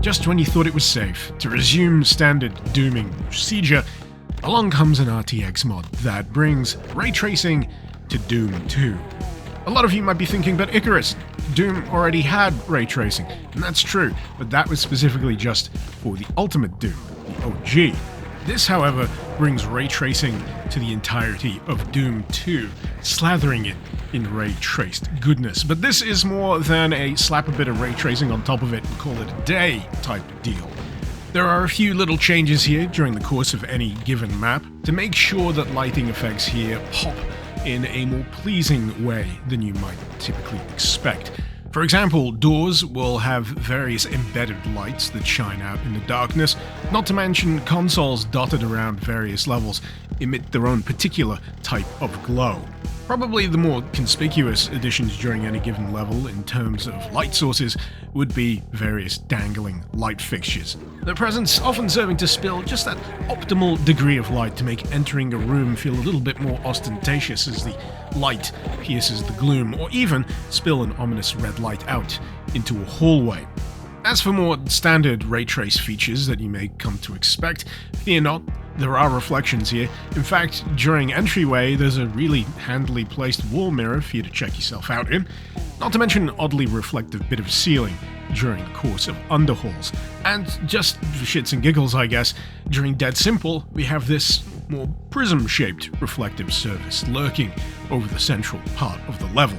Just when you thought it was safe to resume standard dooming procedure, along comes an RTX mod that brings ray tracing to Doom 2. A lot of you might be thinking, but Icarus, Doom already had ray tracing, and that's true, but that was specifically just for the Ultimate Doom, the OG. This, however, brings ray tracing to the entirety of Doom 2, slathering it in ray traced goodness. But this is more than a slap a bit of ray tracing on top of it and call it a day type deal. There are a few little changes here during the course of any given map to make sure that lighting effects here pop in a more pleasing way than you might typically expect. For example, doors will have various embedded lights that shine out in the darkness, not to mention consoles dotted around various levels emit their own particular type of glow. Probably the more conspicuous additions during any given level in terms of light sources would be various dangling light fixtures. Their presence often serving to spill just that optimal degree of light to make entering a room feel a little bit more ostentatious as the light pierces the gloom, or even spill an ominous red light out into a hallway. As for more standard ray trace features that you may come to expect, fear not, there are reflections here. In fact, during entryway, there's a really handily placed wall mirror for you to check yourself out in, not to mention an oddly reflective bit of ceiling during the course of underhalls. And just for shits and giggles, I guess, during Dead Simple, we have this more prism-shaped reflective surface lurking over the central part of the level.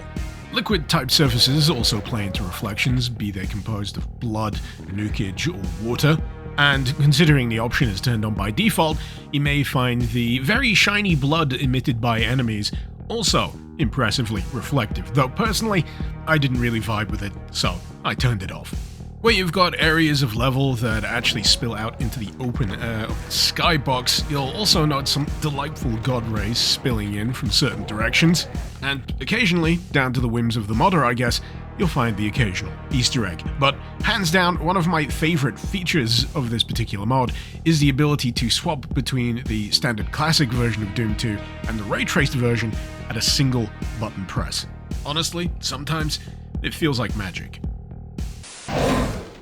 Liquid-type surfaces also play into reflections, be they composed of blood, nukage, or water. And considering the option is turned on by default, you may find the very shiny blood emitted by enemies also impressively reflective, though personally, I didn't really vibe with it, so I turned it off. Where you've got areas of level that actually spill out into the open air of the skybox, you'll also note some delightful god rays spilling in from certain directions, and occasionally, down to the whims of the modder I guess, you'll find the occasional Easter egg. But hands down, one of my favorite features of this particular mod is the ability to swap between the standard classic version of Doom 2 and the ray traced version at a single button press. Honestly, sometimes it feels like magic.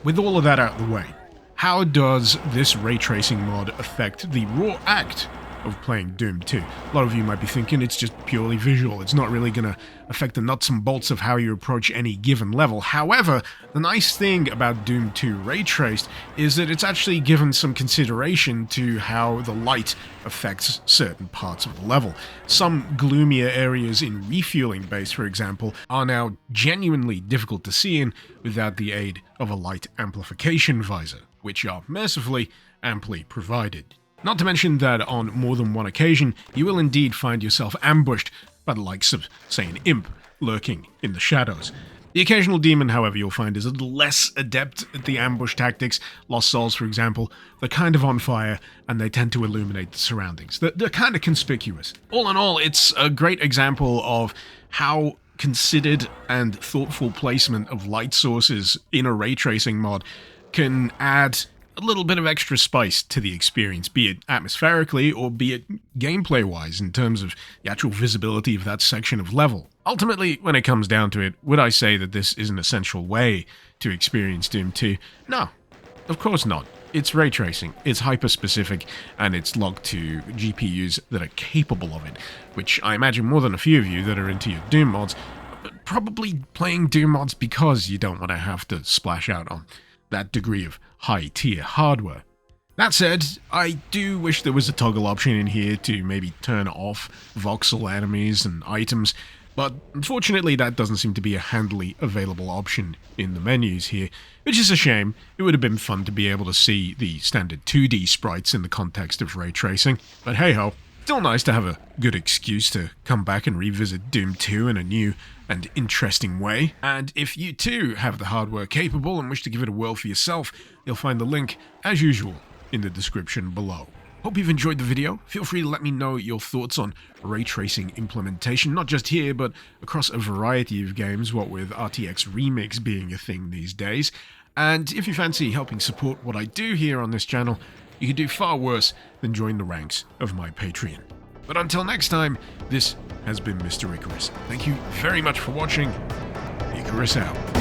With all of that out of the way, how does this ray tracing mod affect the raw act of playing Doom 2? A lot of you might be thinking it's just purely visual, it's not really going to affect the nuts and bolts of how you approach any given level. However, the nice thing about Doom 2 ray traced is that it's actually given some consideration to how the light affects certain parts of the level. Some gloomier areas in refueling base, for example, are now genuinely difficult to see in without the aid of a light amplification visor, which are mercifully amply provided. Not to mention that on more than one occasion, you will indeed find yourself ambushed by the likes of, say, an imp lurking in the shadows. The occasional demon, however, you'll find is a little less adept at the ambush tactics. Lost Souls, for example, they're kind of on fire, and they tend to illuminate the surroundings. They're kind of conspicuous. All in all, it's a great example of how considered and thoughtful placement of light sources in a ray tracing mod can add a little bit of extra spice to the experience, be it atmospherically or be it gameplay-wise in terms of the actual visibility of that section of level. Ultimately, when it comes down to it, would I say that this is an essential way to experience Doom 2? No, of course not. It's ray tracing, it's hyper-specific, and it's locked to GPUs that are capable of it, which I imagine more than a few of you that are into your Doom mods, but probably playing Doom mods because you don't want to have to splash out on that degree of high-tier hardware. That said, I do wish there was a toggle option in here to maybe turn off voxel enemies and items, but unfortunately that doesn't seem to be a handily available option in the menus here, which is a shame. It would have been fun to be able to see the standard 2D sprites in the context of ray tracing, but hey-ho. Still nice to have a good excuse to come back and revisit Doom 2 in a new and interesting way. And if you too have the hardware capable and wish to give it a whirl for yourself, you'll find the link, as usual, in the description below. Hope you've enjoyed the video. Feel free to let me know your thoughts on ray tracing implementation, not just here, but across a variety of games, what with RTX Remix being a thing these days. And if you fancy helping support what I do here on this channel, you could do far worse than join the ranks of my Patreon. But until next time, this has been Mr. Icarus. Thank you very much for watching. Icarus out.